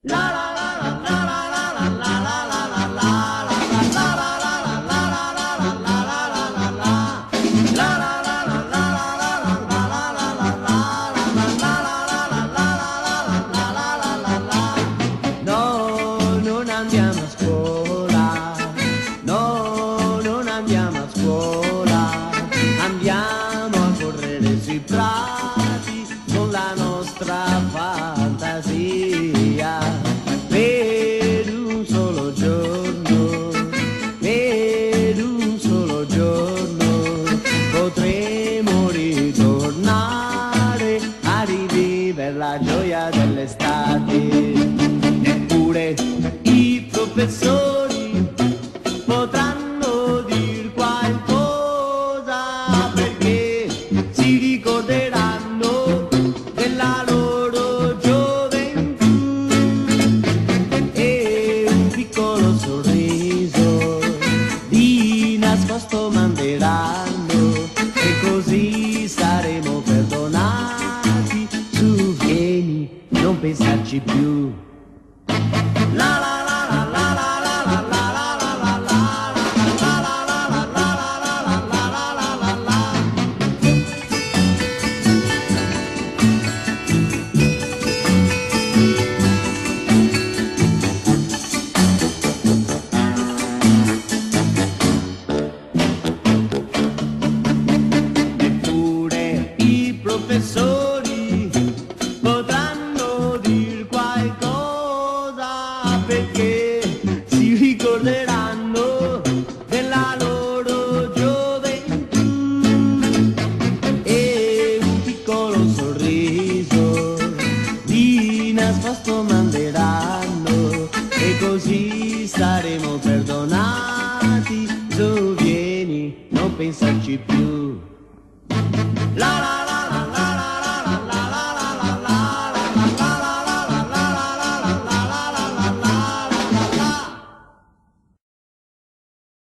No, non andiamo a scuola, no, non andiamo a scuola, andiamo a correre sui prati con la nostra fantasia. Per un solo giorno, per un solo giorno, potremo ritornare a rivivere la gioia dell'estate. Neppure i professori potranno dir qualcosa, perché si ricorderanno della loro gioventù, e un piccolo sorriso di nascosto manderanno, e così saremo perdonati. Su, vieni, non pensarci più. La la la la la la la la la la la la Neppure i professori potranno dir qualcosa, perché si ricorderanno della loro gioventù, e un piccolo sorriso di nascosto manderanno, e così saremo perdonati.